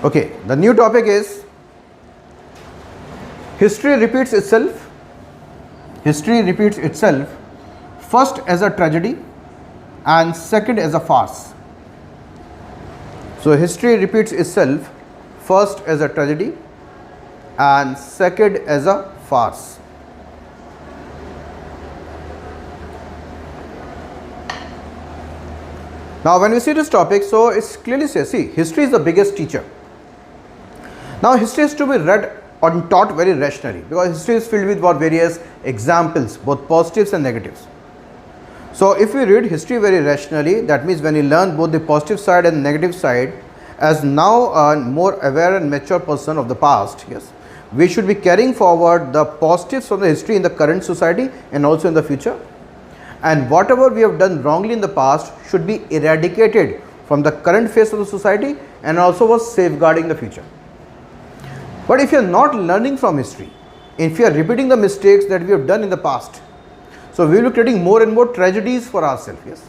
Okay, the new topic is history repeats itself. History repeats itself first as a tragedy and second as a farce. So history repeats itself first as a tragedy and second as a farce. Now when we see this topic, so it's clearly says, see, history is the biggest teacher. Now history is to be read or taught very rationally, because history is filled with what various examples, both positives and negatives. So if we read history very rationally, that means when you learn both the positive side and negative side, as now a more aware and mature person of the past, yes, we should be carrying forward the positives from the history in the current society and also in the future. And whatever we have done wrongly in the past should be eradicated from the current phase of the society and also was safeguarding the future. But if you are not learning from history, if you are repeating the mistakes that we have done in the past, so we will be creating more and more tragedies for ourselves. Yes.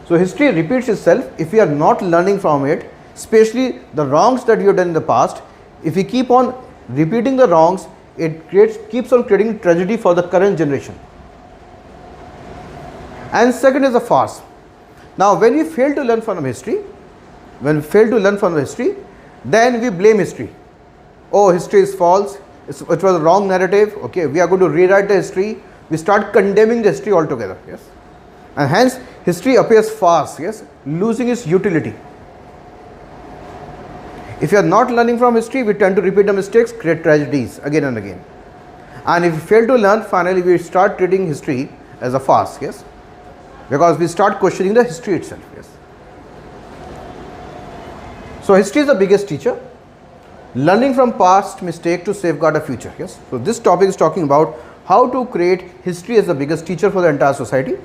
So history repeats itself if we are not learning from it, especially the wrongs that we have done in the past. If we keep on repeating the wrongs, it keeps on creating tragedy for the current generation. And second is a farce. Now when we fail to learn from history, then we blame history. Oh, history is false, it was a wrong narrative, okay, we are going to rewrite the history. We start condemning the history altogether, yes, and hence history appears farce, yes, losing its utility. If you are not learning from history, we tend to repeat the mistakes, create tragedies again and again. And if we fail to learn, finally we start treating history as a farce, yes, because we start questioning the history itself, yes. So history is the biggest teacher, learning from past mistake to safeguard a future, yes. So this topic is talking about how to create history as the biggest teacher for the entire society,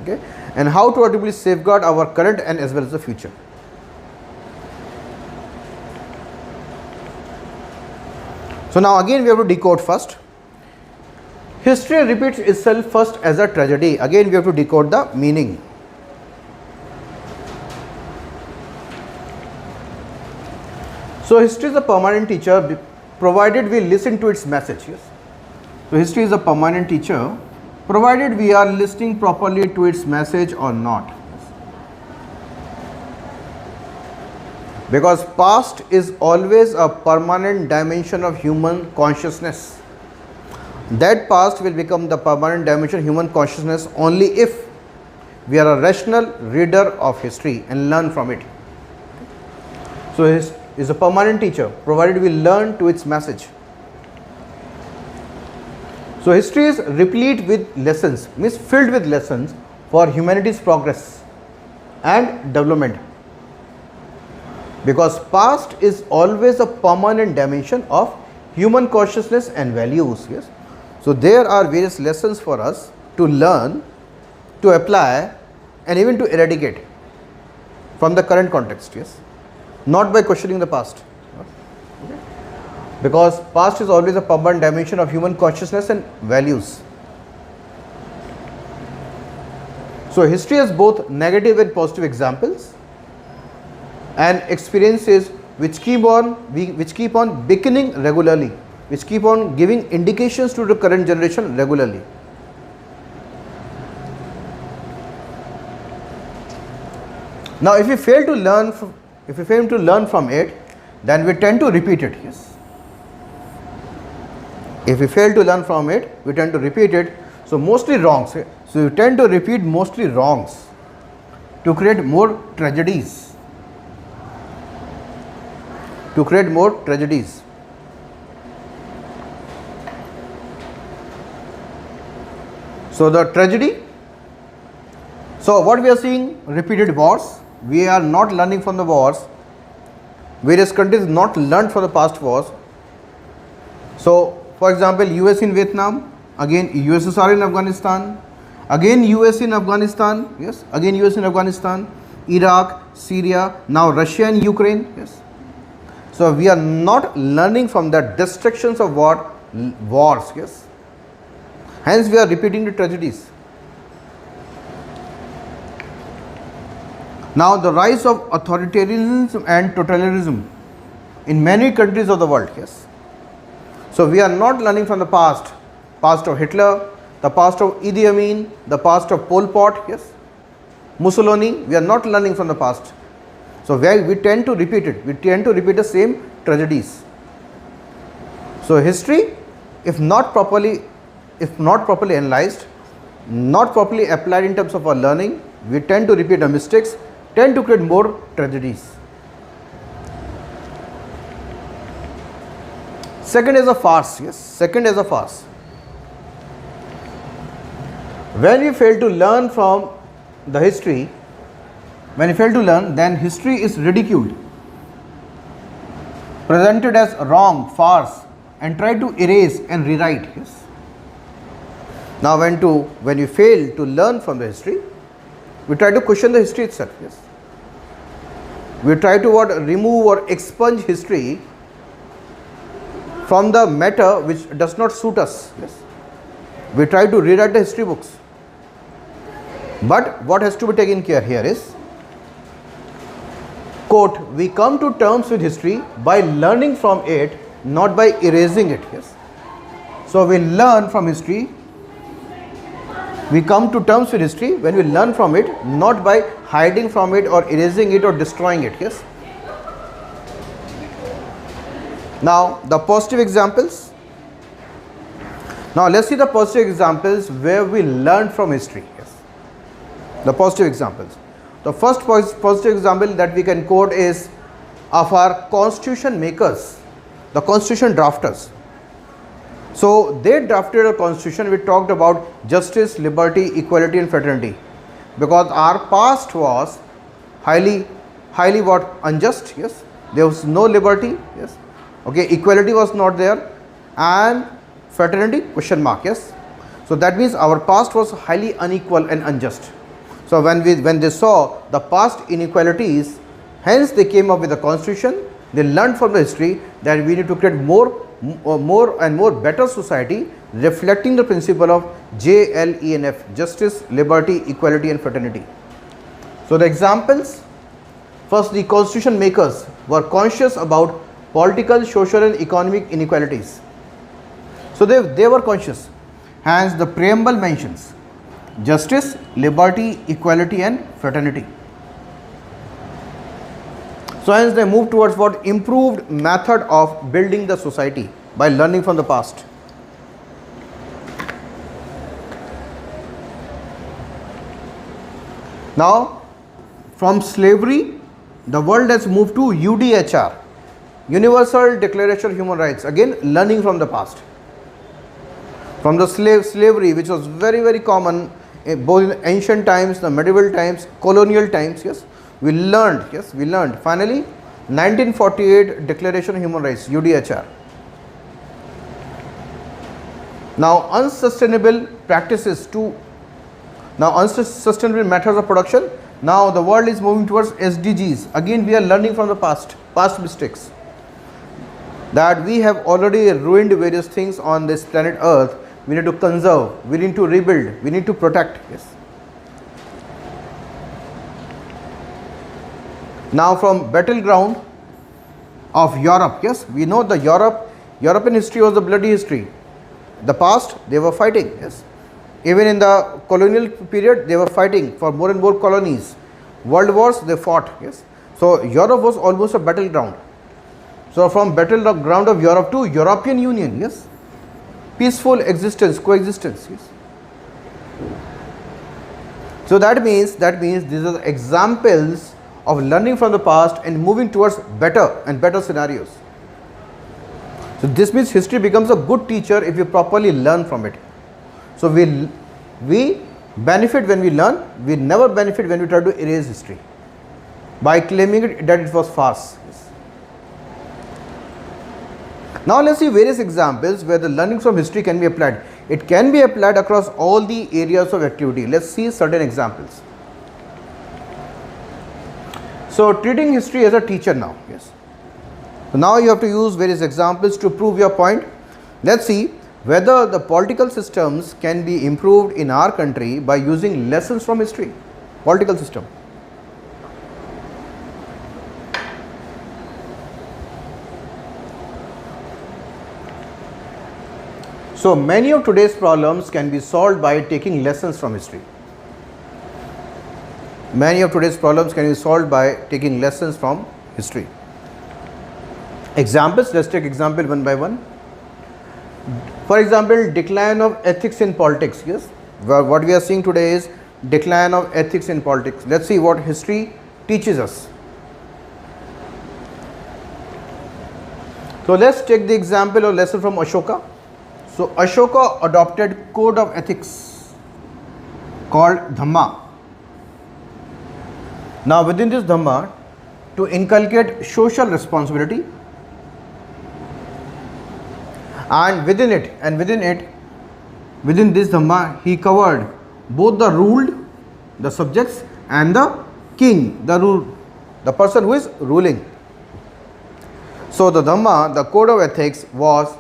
okay, and how to ultimately safeguard our current and as well as the future. So now again we have to decode first. History repeats itself first as a tragedy. Again we have to decode the meaning. So history is a permanent teacher provided we listen to its message, yes. So history is a permanent teacher provided we are listening properly to its message or not. Because past is always a permanent dimension of human consciousness. That past will become the permanent dimension of human consciousness only if we are a rational reader of history and learn from it. So history is a permanent teacher provided we learn to its message. So history is replete with lessons, means filled with lessons for humanity's progress and development. Because past is always a permanent dimension of human consciousness and values, yes. So there are various lessons for us to learn, to apply and even to eradicate from the current context, yes, not by questioning the past. Because past is always a permanent dimension of human consciousness and values. So history has both negative and positive examples and experiences which keep on beckoning regularly, which keep on giving indications to the current generation regularly. Now if we fail to learn from it, then we tend to repeat it, yes. If we fail to learn from it, we tend to repeat it. So mostly wrongs. So we tend to repeat mostly wrongs to create more tragedies. So the tragedy. So what we are seeing, repeated wars. We are not learning from the wars. Various countries not learned from the past wars. So for example, US in Vietnam, again USSR in Afghanistan, again US in Afghanistan, yes, again US in Afghanistan, Iraq, Syria, now Russia and Ukraine, yes. So we are not learning from the destructions of wars, yes. Hence we are repeating the tragedies. Now the rise of authoritarianism and totalitarianism. in many countries of the world. Yes. So we are not learning from the past of Hitler, the past of Idi Amin, the past of Pol Pot, yes, Mussolini. We are not learning from the past. So we tend to repeat it. We tend to repeat the same tragedies. So history, if not properly analyzed, not properly applied in terms of our learning, we tend to repeat the mistakes, tend to create more tragedies. Second is a farce. Yes, second is a farce. When we fail to learn from the history, when we fail to learn, then history is ridiculed, presented as wrong, farce, and tried to erase and rewrite. Yes. Now when we fail to learn from the history, we try to question the history itself. Yes. We try to remove or expunge history from the matter which does not suit us. Yes. We try to rewrite the history books. But what has to be taken care here is, quote, we come to terms with history by learning from it, not by erasing it. Yes. So we learn from history, we come to terms with history when we learn from it, not by hiding from it or erasing it or destroying it. Yes. Now the positive examples. Now let's see the positive examples where we learn from history. Yes. The positive examples. The first positive example that we can quote is of our constitution makers, the constitution drafters. So they drafted a constitution which talked about justice, liberty, equality and fraternity, because our past was highly unjust. Yes. There was no liberty. Yes. Okay, equality was not there, and fraternity ? Yes. So that means our past was highly unequal and unjust. So when they saw the past inequalities, hence they came up with a constitution. They learned from the history that we need to create more and more better society, reflecting the principle of JLENF, justice, liberty, equality and fraternity. So the examples: first, the constitution makers were conscious about political, social and economic inequalities. So they were conscious. Hence the preamble mentions justice, liberty, equality and fraternity. So hence they move towards what? Improved method of building the society by learning from the past. Now from slavery, the world has moved to UDHR, Universal Declaration of Human Rights, again learning from the past. From the slavery, which was very common both in ancient times, the medieval times, colonial times. Yes, we learned. Yes, we learned. Finally, 1948 Declaration of Human Rights, UDHR. Now unsustainable practices too. Now unsustainable methods of production. Now the world is moving towards SDGs. Again we are learning from the past mistakes, that we have already ruined various things on this planet Earth. We need to conserve, we need to rebuild, we need to protect. Yes. Now from battleground of Europe. Yes, we know the European history was the bloody history. The past, they were fighting. Yes, even in the colonial period they were fighting for more and more colonies. World wars, they fought. Yes, so Europe was almost a battleground. So from battleground of Europe to European Union. Yes, peaceful existence, coexistence. Yes. So that means these are the examples of learning from the past and moving towards better and better scenarios. So this means history becomes a good teacher if we properly learn from it. So we benefit when we learn. We never benefit when we try to erase history by claiming that it was farce. Yes. Now let's see various examples where the learning from history can be applied. It can be applied across all the areas of activity. Let's see certain examples. So treating history as a teacher now. Yes. So now you have to use various examples to prove your point. Let's see whether the political systems can be improved in our country by using lessons from history. Political system. So many of today's problems can be solved by taking lessons from history. Many of today's problems can be solved by taking lessons from history. Examples, let's take example one by one. For example, decline of ethics in politics. Yes, what we are seeing today is decline of ethics in politics. Let's see what history teaches us. So let's take the example or lesson from Ashoka. So Ashoka adopted code of ethics called Dhamma. Now within this Dhamma, to inculcate social responsibility, and within this Dhamma, he covered both the ruled, the subjects, and the king, the person who is ruling. So the Dhamma, the code of ethics, was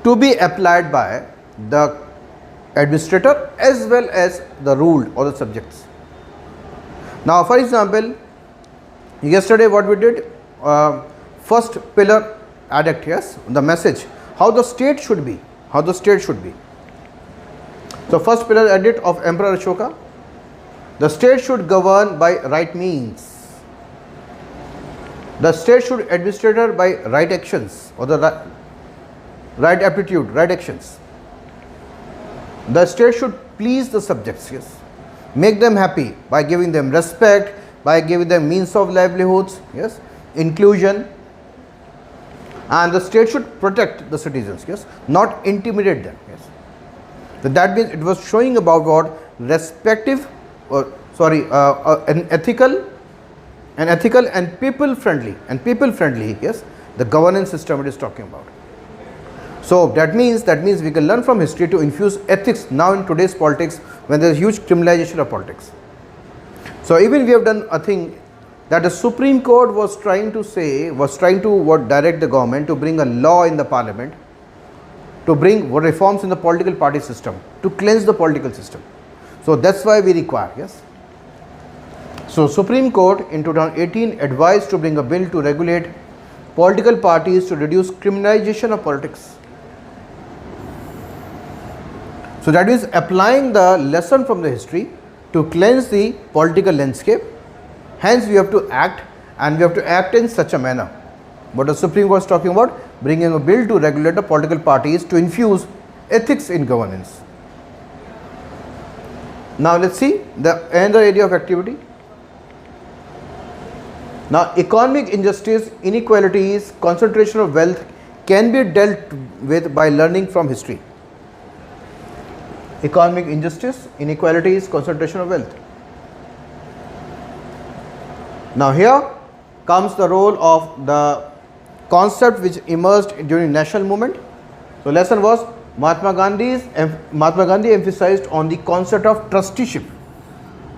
to be applied by the administrator as well as the ruled or the subjects. Now for example, yesterday what we did, first pillar edict, yes, the message, how the state should be, So first pillar edict of Emperor Ashoka, the state should govern by right means. The state should administer by right actions or the right aptitude, right actions. The state should please the subjects, yes, make them happy by giving them respect, by giving them means of livelihoods, yes, inclusion, and the state should protect the citizens, yes, not intimidate them, yes. So that means it was showing about what an ethical and people friendly, yes, the governance system it is talking about. So that means we can learn from history to infuse ethics now in today's politics when there is huge criminalization of politics. So even we have done a thing that the Supreme Court was trying to direct the government to bring a law in the parliament, to bring reforms in the political party system, to cleanse the political system. So that's why we require, yes. So Supreme Court in 2018 advised to bring a bill to regulate political parties to reduce criminalization of politics. So that means applying the lesson from the history to cleanse the political landscape. Hence we have to act, and we have to act in such a manner. What the Supreme Court was talking about, bringing a bill to regulate the political parties to infuse ethics in governance. Now let's see the another area of activity. Now economic injustice, inequalities, concentration of wealth can be dealt with by learning from history. Economic injustice, inequalities, concentration of wealth. Now here comes the role of the concept which emerged during national movement. So lesson was Mahatma Gandhi emphasized on the concept of trusteeship,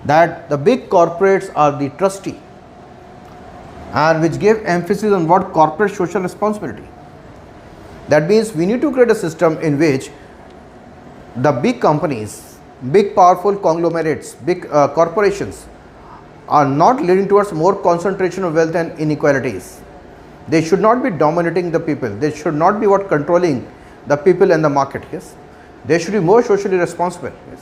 that the big corporates are the trustee, and which gave emphasis on what corporate social responsibility. That means we need to create a system in which the big companies, big powerful conglomerates, big corporations are not leading towards more concentration of wealth and inequalities. They should not be dominating the people. They should not be controlling the people and the market. Yes, they should be more socially responsible. Yes.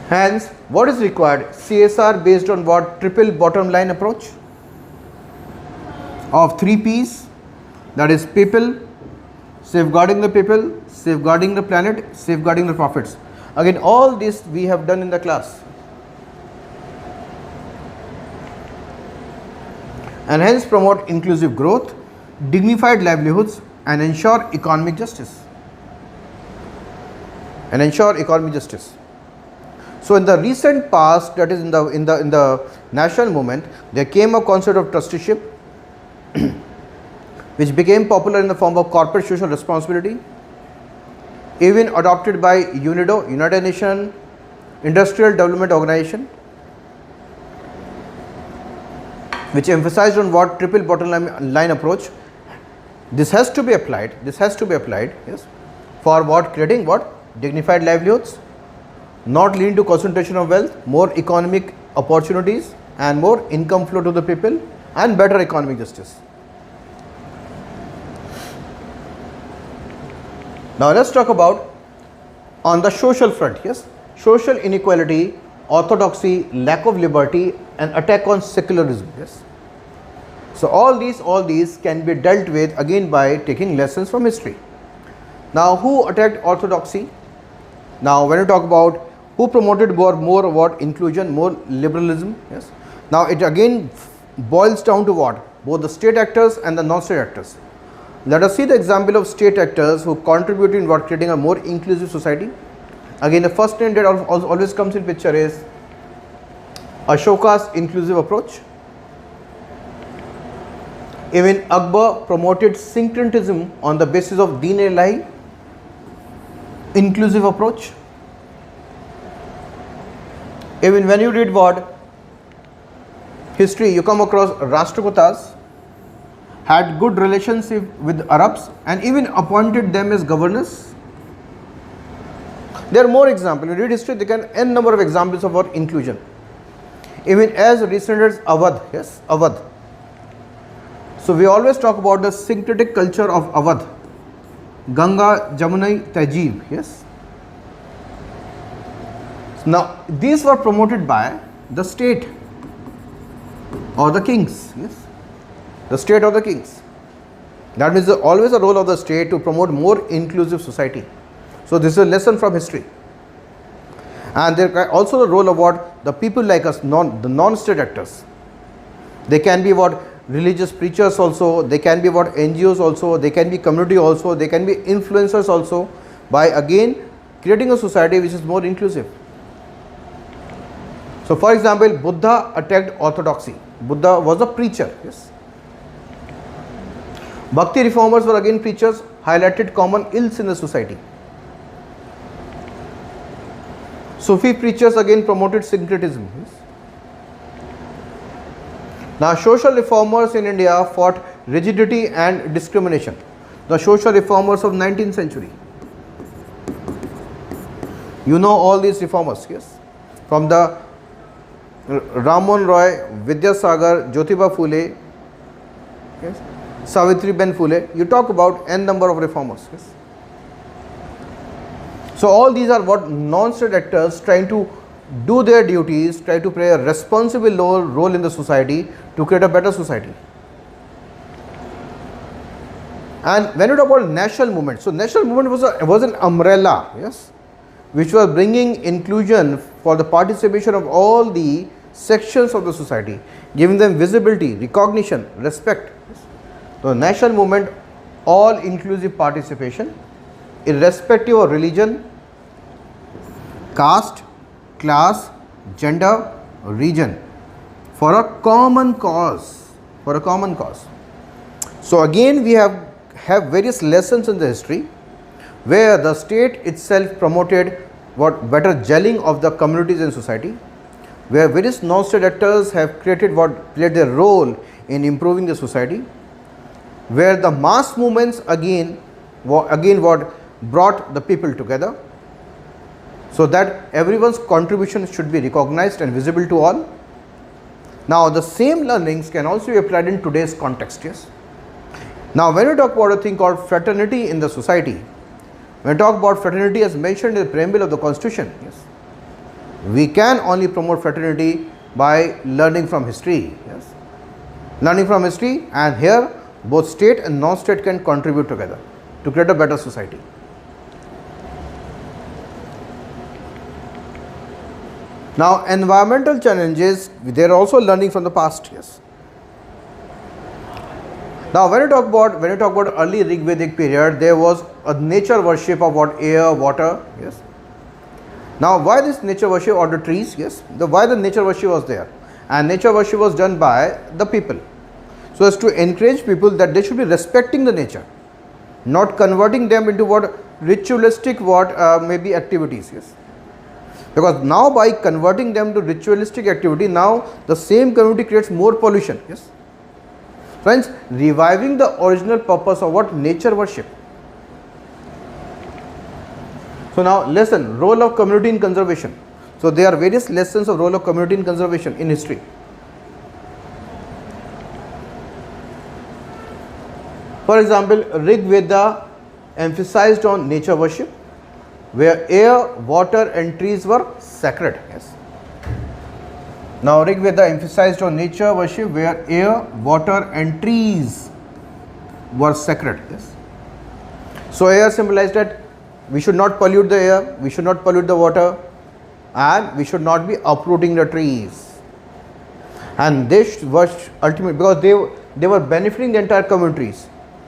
Hence, what is required? CSR based on what? Triple bottom line approach of 3 P's, that is people, safeguarding the people, safeguarding the planet, safeguarding the profits. Again, all this we have done in the class. And hence promote inclusive growth, dignified livelihoods, and ensure economic justice. So in the recent past, that is in the national movement, there came a concept of trusteeship which became popular in the form of corporate social responsibility, even adopted by UNIDO, United Nations Industrial Development Organization, which emphasized on what? Triple bottom line approach. This has to be applied, yes, for what? Creating what? Dignified livelihoods, not leading to concentration of wealth, more economic opportunities and more income flow to the people, and better economic justice. Now let's talk about on the social front. Yes, social inequality, orthodoxy, lack of liberty, and attack on secularism. Yes. So all these can be dealt with again by taking lessons from history. Now, who attacked orthodoxy? Now, when you talk about who promoted more what inclusion, more liberalism. Yes. Now, it again boils down to what? Both the state actors and the non-state actors. Let us see the example of state actors who contributed in what creating a more inclusive society. Again, the first name that always comes in picture is Ashoka's inclusive approach. Even Akbar promoted syncretism on the basis of Deen-e-Ilahi, inclusive approach. Even when you read what history, you come across Rashtrakutas had good relationship with Arabs and even appointed them as governors. There are more examples. You read history, there can n number of examples of what inclusion. Even as recent as Awadh. Yes, Awadh. So we always talk about the syncretic culture of Awadh. Ganga, Jamuna, Tajib. Yes. Now these were promoted by the state or the kings. Yes. The state or the kings. That means always a role of the state to promote more inclusive society. So this is a lesson from history. And there also the role of what the people like us, the non-state actors. They can be what religious preachers also, they can be what NGOs also, they can be community also, they can be influencers also, by again creating a society which is more inclusive. So for example, Buddha attacked orthodoxy. Buddha was a preacher. Yes. Bhakti reformers were again preachers, highlighted common ills in the society. Sufi preachers again promoted syncretism. Yes. Now social reformers in India fought rigidity and discrimination. The social reformers of 19th century. You know all these reformers, yes. From the Ramon Roy, Vidyasagar, Jyotiba Phule, yes, Savitriben Phule. You talk about n number of reformers. Yes. So all these are what non-state actors trying to do their duties, try to play a responsible role in the society to create a better society. And when you talk about national movement, so national movement was an umbrella, yes, which was bringing inclusion for the participation of all the sections of the society, giving them visibility, recognition, respect. So national movement, all inclusive participation, irrespective of religion, caste, class, gender, region, for a common cause. For a common cause. So again we have various lessons in the history where the state itself promoted what better gelling of the communities and society, where various non-state actors have played their role in improving the society, where the mass movements again what brought the people together, so that everyone's contribution should be recognized and visible to all. Now the same learnings can also be applied in today's context. Yes. Now when we talk about a thing called fraternity in the society, when we talk about fraternity as mentioned in the preamble of the constitution, yes, we can only promote fraternity by learning from history. Yes. Learning from history, and here both state and non-state can contribute together to create a better society. Now environmental challenges, they are also learning from the past. Yes. Now when you talk about early Rig Vedic period, there was a nature worship of what air, water. Yes. Now why this nature worship or the trees? Yes. Why the nature worship was there? And nature worship was done by the people, so as to encourage people that they should be respecting the nature, not converting them into what ritualistic maybe activities. Yes. Because now by converting them to ritualistic activity, now the same community creates more pollution. Yes. Friends, reviving the original purpose of what nature worship. So now lesson, role of community in conservation. So there are various lessons of role of community in conservation in history. For example, Rig Veda emphasized on nature worship, where air, water and trees were sacred. Yes. Now Rig Veda emphasized on nature worship, where air, water and trees were sacred. Yes. So air symbolized that we should not pollute the air, we should not pollute the water, and we should not be uprooting the trees. And this was ultimate because they were benefiting the entire communities.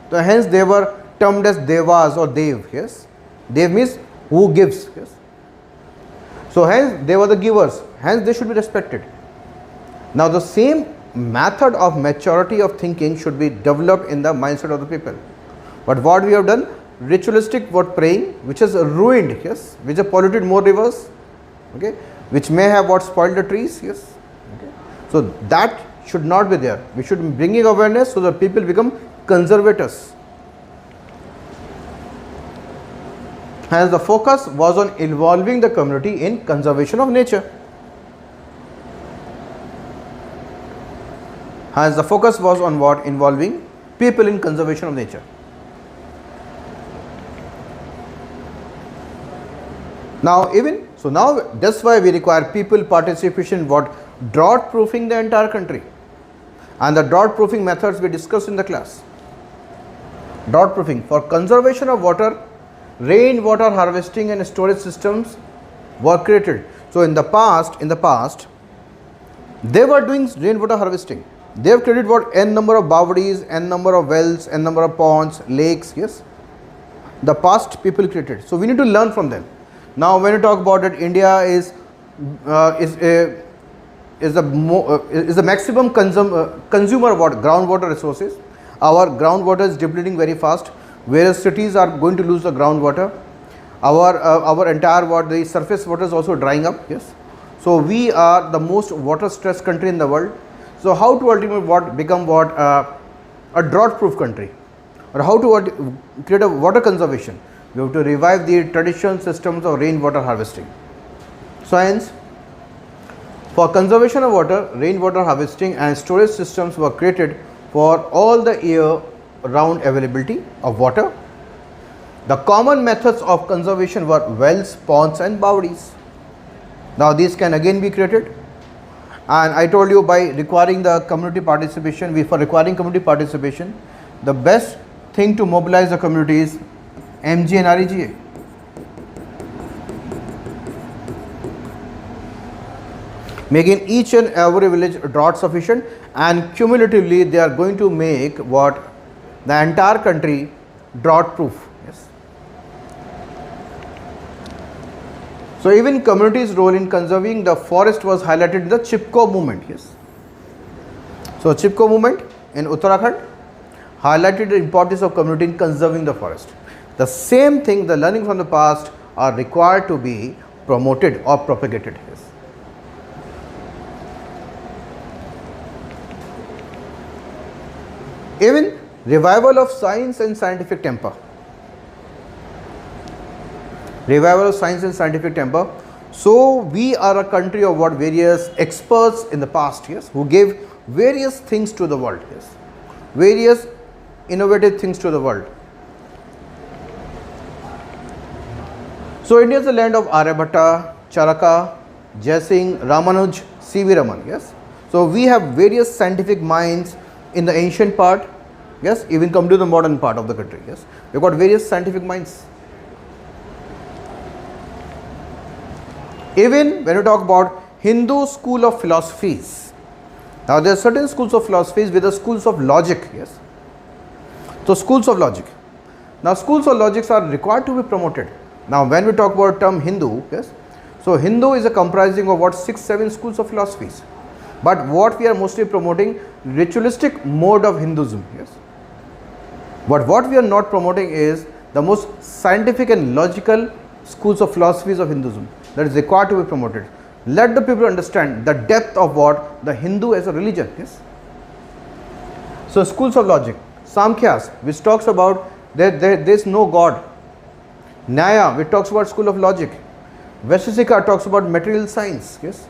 So hence they were termed as devas or dev. Yes, dev means who gives. Yes, so hence they were the givers. Hence they should be respected. Now the same method of maturity of thinking should be developed in the mindset of the people. But what we have done, ritualistic word praying, which has ruined. Yes, which have polluted more rivers. Okay, which may have what spoiled the trees. Yes. So that should not be there. We should be bringing awareness so that people become conservators. Hence the focus was on involving the community in conservation of nature. Hence the focus was on what? Involving people in conservation of nature. Now that's why we require people participation in what? Drought proofing the entire country, and the drought proofing methods we discussed in the class. Drought proofing for conservation of water, rainwater harvesting and storage systems were created. So in the past they were doing rainwater harvesting. They have created what? N number of bawdis, n number of wells, n number of ponds, lakes. Yes, the past people created. So we need to learn from them. Now when you talk about it, India is the maximum consumer of what? Groundwater resources. Our groundwater is depleting very fast, whereas cities are going to lose the groundwater. Our entire the surface water is also drying up. Yes, so we are the most water stressed country in the world. So how to ultimately become a drought proof country, or how to create a water conservation? We have to revive the traditional systems of rainwater harvesting. So hence, for conservation of water, rainwater harvesting and storage systems were created for all the year round availability of water. The common methods of conservation were wells, ponds and bawdis. Now these can again be created, and I told you by requiring the community participation, the best thing to mobilize the community is MG and REGA. Making each and every village drought sufficient, and cumulatively they are going to make what? The entire country drought proof. Yes. So even community's role in conserving the forest was highlighted in the Chipko movement. Yes. So Chipko movement in Uttarakhand highlighted the importance of community in conserving the forest. The same thing, the learning from the past are required to be promoted or propagated. Yes. Even revival of science and scientific temper. Revival of science and scientific temper. So we are a country of what? Various experts in the past, yes, who gave various things to the world, yes, various innovative things to the world. So India is the land of Aryabhatta, Charaka, Jaisingh, Ramanuj, C.V. Raman, yes. So we have various scientific minds in the ancient part, yes, even come to the modern part of the country, yes. We have got various scientific minds. Even when you talk about Hindu school of philosophies, now there are certain schools of philosophies with the schools of logic, yes. So schools of logic. Now schools of logics are required to be promoted. Now when we talk about term Hindu, yes, so Hindu is a comprising of what? 6-7 schools of philosophies. But what we are mostly promoting, ritualistic mode of Hinduism, yes. But what we are not promoting is the most scientific and logical schools of philosophies of Hinduism that is required to be promoted. Let the people understand the depth of what the Hindu as a religion, yes. So schools of logic, Samkhyas, which talks about there is no God. Nyaya, which talks about school of logic. Vaisheshika talks about material science, yes.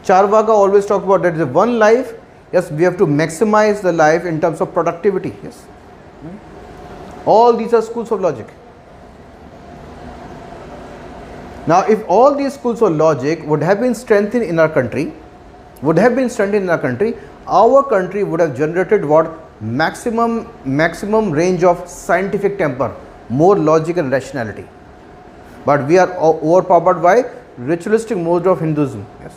Charvaka always talk about that there is one life, yes, we have to maximize the life in terms of productivity, yes. All these are schools of logic. Now, if all these schools of logic would have been strengthened in our country, our country would have generated what? Maximum range of scientific temper, more logic and rationality. But we are overpowered by ritualistic mode of Hinduism. Yes.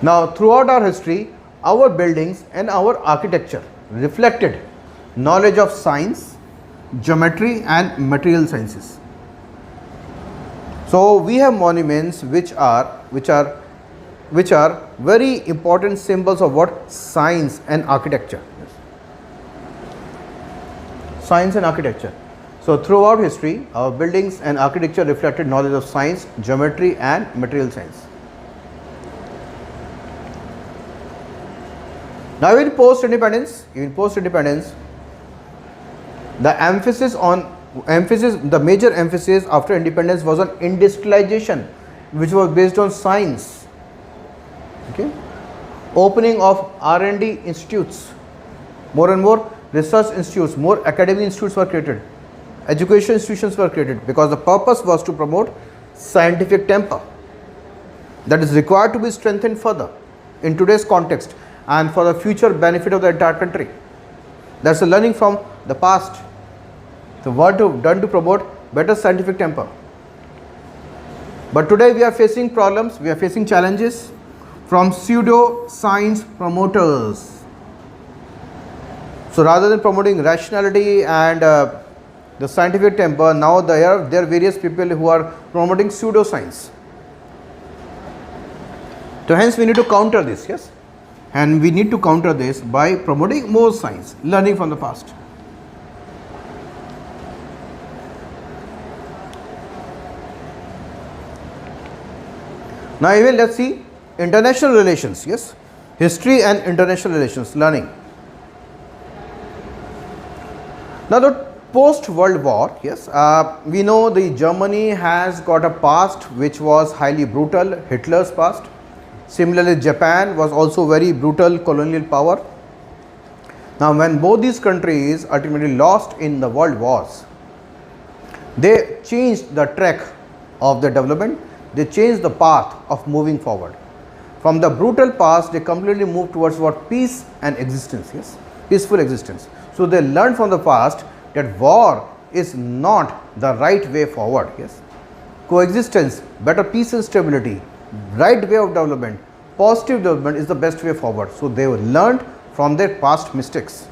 Now, throughout our history, our buildings and our architecture reflected knowledge of science, geometry and material sciences. So we have monuments which are very important symbols of what? Science and architecture. Yes. Science and architecture. So throughout history, our buildings and architecture reflected knowledge of science, geometry and material science. Now in post-independence, the major emphasis after independence was on industrialization, which was based on science. Okay. Opening of R&D institutes, more and more research institutes, more academic institutes were created, education institutions were created, because the purpose was to promote scientific temper that is required to be strengthened further in today's context and for the future benefit of the entire country. That's the learning from the past. The work done to promote better scientific temper. But today we are facing problems, we are facing challenges from pseudo science promoters. So rather than promoting rationality and the scientific temper, now there are various people who are promoting pseudo science. So hence we need to counter this, yes, and we need to counter this by promoting more science, learning from the past. Now even let's see international relations, yes, history and international relations, learning. Now the post-World War, yes, we know the Germany has got a past which was highly brutal, Hitler's past. Similarly, Japan was also very brutal colonial power. Now when both these countries ultimately lost in the world wars, they changed the track of the development, they changed the path of moving forward. From the brutal past, they completely moved towards what? Peace and existence, yes, peaceful existence. So they learned from the past that war is not the right way forward, yes. Coexistence, better peace and stability, right way of development, positive development is the best way forward. So they learned from their past mistakes.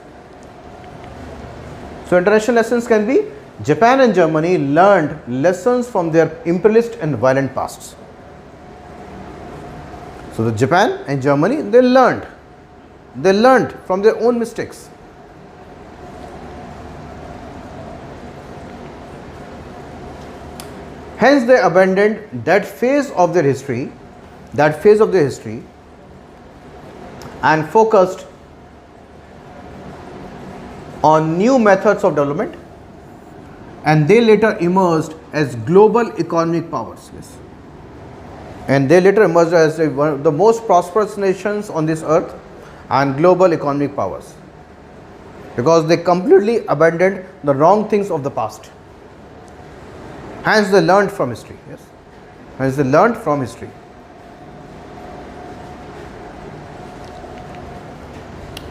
So international lessons can be, Japan and Germany learned lessons from their imperialist and violent pasts. So the Japan and Germany, they learned from their own mistakes. Hence they abandoned that phase of their history and focused on new methods of development, and they later emerged as global economic powers. Yes. And they later emerged as one of the most prosperous nations on this earth and global economic powers, because they completely abandoned the wrong things of the past. Hence they learned from history. Yes. Hence they learned from history.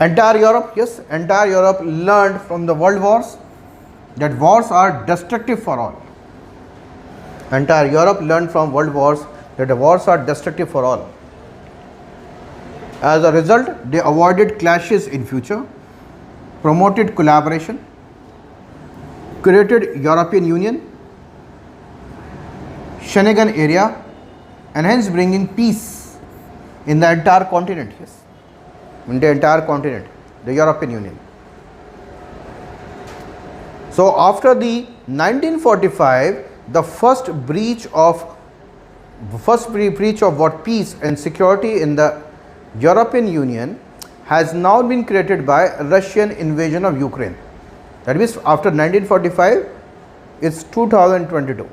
Entire Europe, yes, entire Europe learned from the world wars that wars are destructive for all. Entire Europe learned from world wars that the wars are destructive for all. As a result, they avoided clashes in future, promoted collaboration, created European Union, Schengen area, and hence bringing peace in the entire continent. Yes, in the entire continent, the European Union. So after the 1945, the first breach of what peace and security in the European Union has now been created by Russian invasion of Ukraine. That means after 1945, it's 2022.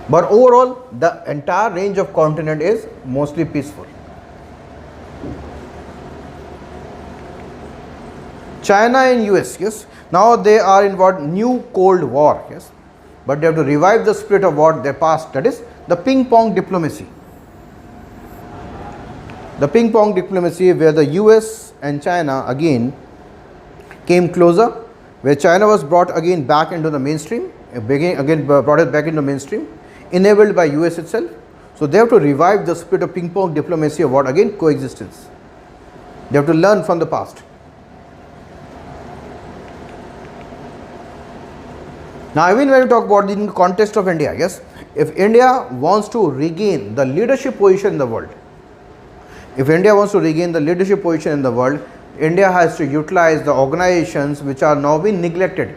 But overall, the entire range of continent is mostly peaceful. China and US, yes, now they are in what, new Cold War, yes, but they have to revive the spirit of what they past, that is the ping pong diplomacy. The ping pong diplomacy where the US and China again came closer, where China was brought again back into the mainstream, again brought it back into mainstream, enabled by US itself. So they have to revive the spirit of ping pong diplomacy of what, again, coexistence. They have to learn from the past. Now even when we talk about the context of India, yes, if India wants to regain the leadership position in the world, if India wants to regain the leadership position in the world, India has to utilize the organizations which are now being neglected.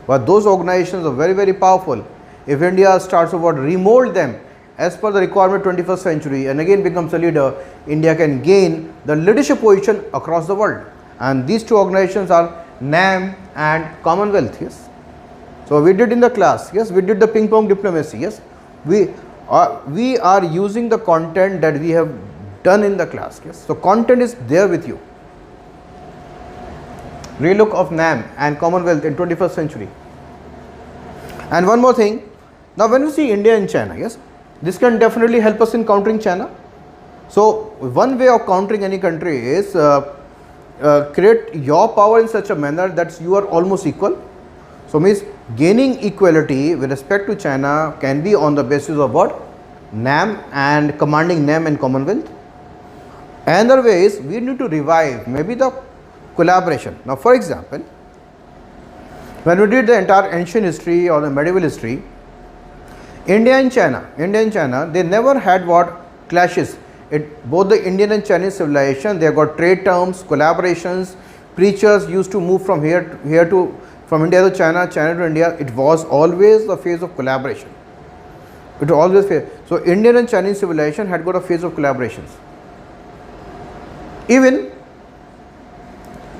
But those organizations are very, very powerful. If India starts to remold them as per the requirement 21st century and again becomes a leader, India can gain the leadership position across the world. And these two organizations are NAM and Commonwealth, yes. So we did in the class, yes, we did the ping pong diplomacy, yes. We are using the content that we have done in the class, yes. So content is there with you. Relook of NAM and Commonwealth in 21st century. And one more thing, now when we see India and China, yes, this can definitely help us in countering China. So one way of countering any country is create your power in such a manner that you are almost equal. So means gaining equality with respect to China can be on the basis of what? NAM and commanding NAM and Commonwealth. Another way is we need to revive maybe the collaboration. Now for example, when we did the entire ancient history or the medieval history, India and China, they never had what? Clashes. Both the Indian and Chinese civilization, they have got trade terms, collaborations, preachers used to move from from India to China, China to India. It was always a phase of collaboration. It was always phase. So Indian and Chinese civilization had got a phase of collaborations. Even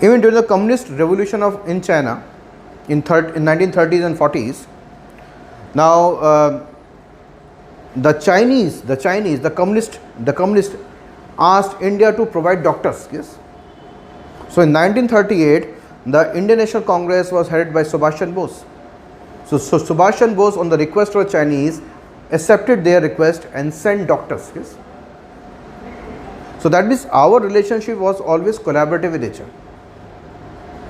during the communist revolution in China in 1930s and 40s, now the communist asked India to provide doctors, yes. So in 1938, the Indian National Congress was headed by Subhash Chandra Bose. So Subhash Chandra Bose, on the request of the Chinese, accepted their request and sent doctors, yes. So that means our relationship was always collaborative in nature.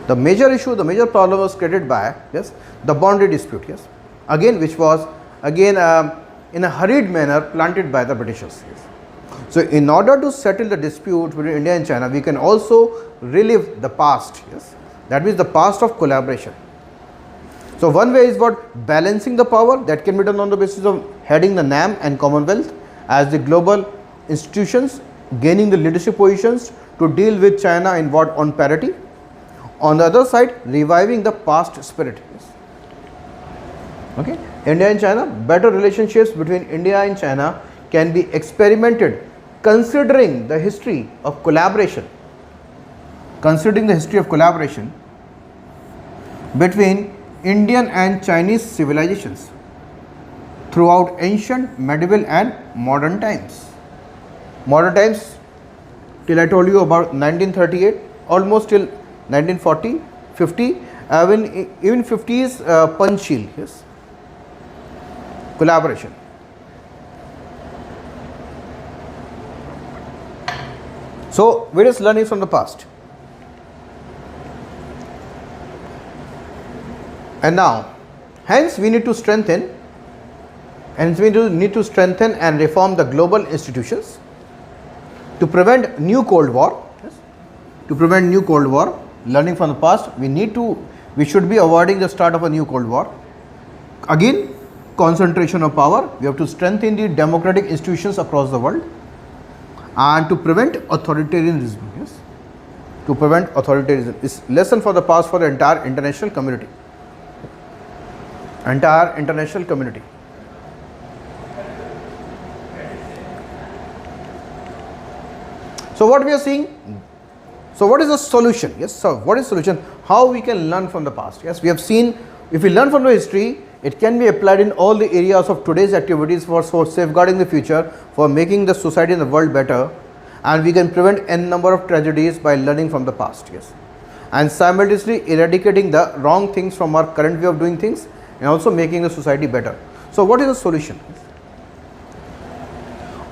The major issue, the major problem was created by, yes, the boundary dispute, yes, again which was again in a hurried manner planted by the Britishers, yes. So in order to settle the dispute between India and China, we can also relive the past, yes, that means the past of collaboration. So one way is what? Balancing the power, that can be done on the basis of heading the NAM and Commonwealth as the global institutions, gaining the leadership positions to deal with China in what? On parity. On the other side, reviving the past spirit, yes. Okay, India and China, better relationships between India and China can be experimented considering the history of collaboration, between Indian and Chinese civilizations throughout ancient, medieval and modern times. Modern times till I told you about 1938, almost till 1940, 50, even 50s Panchsheel, yes, collaboration. So various learnings from the past. And now, hence we need to strengthen and reform the global institutions to prevent new Cold War. Yes? To prevent new Cold War, learning from the past, we should be avoiding the start of a new Cold War. Again, concentration of power. We have to strengthen the democratic institutions across the world, and to prevent authoritarianism. Yes, to prevent authoritarianism is lesson for the past for the entire international community. So what we are seeing? So what is the solution? Yes, so what is solution? How we can learn from the past? Yes, we have seen if we learn from the history, it can be applied in all the areas of today's activities for safeguarding the future, for making the society and the world better, and we can prevent n number of tragedies by learning from the past. Yes, and simultaneously eradicating the wrong things from our current way of doing things and also making the society better. So what is the solution?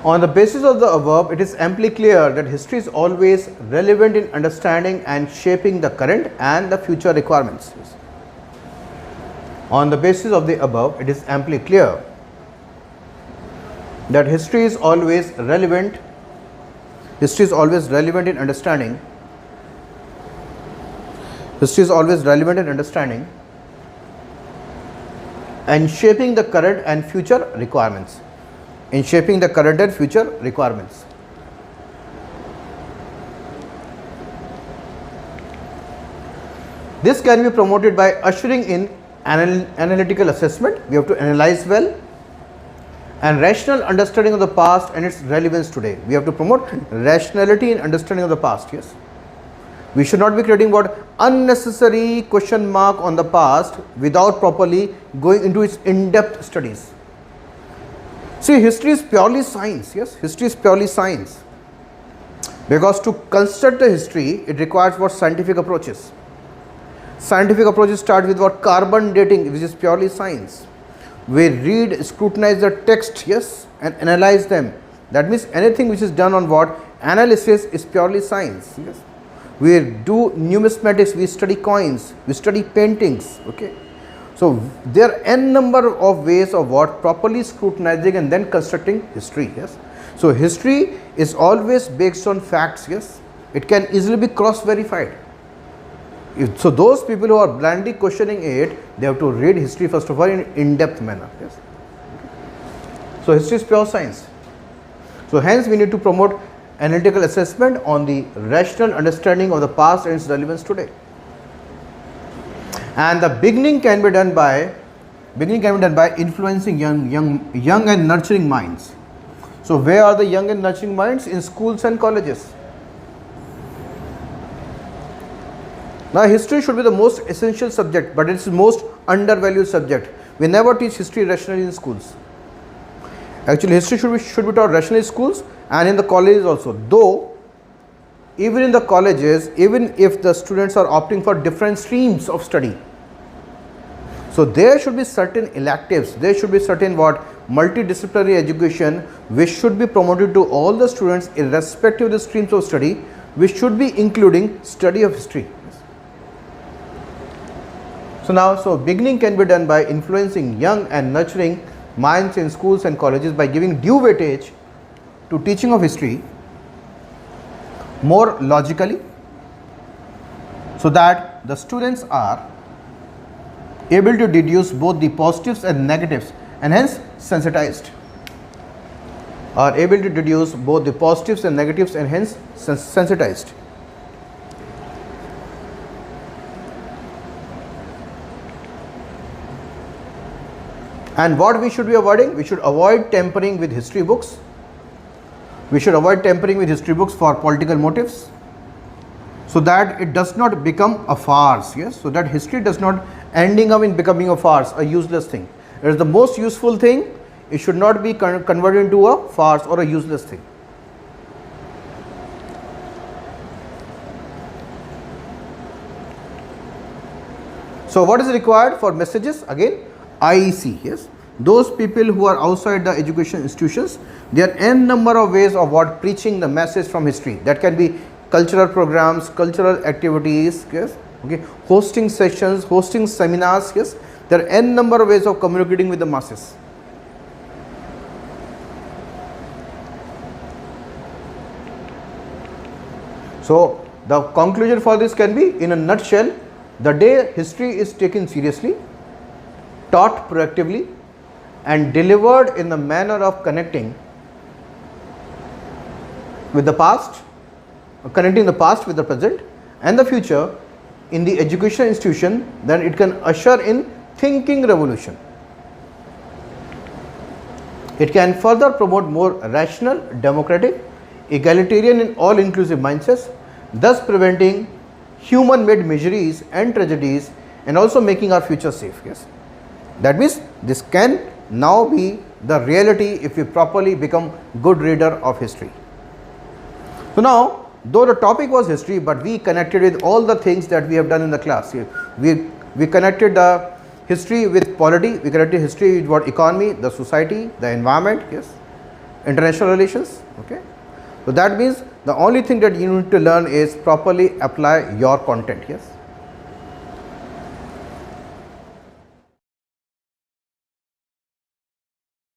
On the basis of the above, it is amply clear that history is always relevant in understanding and shaping the current and the future requirements. On the basis of the above, it is amply clear that history is always relevant in understanding. History is always relevant in understanding and shaping the current and future requirements. In shaping the current and future requirements. This can be promoted by ushering in analytical assessment. We have to analyze well, and rational understanding of the past and its relevance today. We have to promote rationality in understanding of the past. Yes, we should not be creating what unnecessary question mark on the past without properly going into its in-depth studies. See, history is purely science. Yes, history is purely science, because to construct the history, it requires what scientific approaches. Scientific approaches start with what carbon dating, which is purely science. We read, scrutinize the text, yes, and analyze them. That means anything which is done on what analysis is purely science. Yes, we do numismatics, we study coins, we study paintings. Okay. So there are n number of ways of what properly scrutinizing and then constructing history. Yes. So history is always based on facts. Yes. It can easily be cross verified. So those people who are blindly questioning it, they have to read history first of all in in-depth manner. Yes. So history is pure science. So hence we need to promote analytical assessment on the rational understanding of the past and its relevance today. And the beginning can be done by influencing young and nurturing minds. So where are the young and nurturing minds? In schools and colleges. Now history should be the most essential subject, but it's the most undervalued subject. We never teach history rationally in schools. Actually history should be taught rationally in schools and in the colleges also. Though even in the colleges, even if the students are opting for different streams of study, so there should be certain electives, there should be certain what multidisciplinary education which should be promoted to all the students irrespective of the streams of study, which should be including study of history. So beginning can be done by influencing young and nurturing minds in schools and colleges by giving due weightage to teaching of history more logically, so that the students are able to deduce both the positives and negatives and hence sensitized. Are able to deduce both the positives and negatives and hence sensitized. And what we should be avoiding? We should avoid tampering with history books. We should avoid tampering with history books for political motives, so that it does not become a farce. Yes, so that history does not ending up in becoming a farce, a useless thing. It is the most useful thing. It should not be converted into a farce or a useless thing. So what is required for messages? Again, IEC. Yes, those people who are outside the education institutions, there are n number of ways of what preaching the message from history. That can be cultural programs, cultural activities. Yes, okay, hosting sessions, hosting seminars. Yes, there are n number of ways of communicating with the masses. So the conclusion for this can be, in a nutshell, the day history is taken seriously, taught proactively, and delivered in the manner of connecting with the past, connecting the past with the present and the future in the education institution, then it can usher in thinking revolution. It can further promote more rational, democratic, egalitarian and all-inclusive mindsets, thus preventing human-made miseries and tragedies and also making our future safe. Yes, that means this can now be the reality if we properly become good reader of history. So now though the topic was history, but we connected with all the things that we have done in the class. We connected the history with polity, we connected history with what economy, the society, the environment, yes, international relations. Okay. So that means the only thing that you need to learn is properly apply your content. Yes.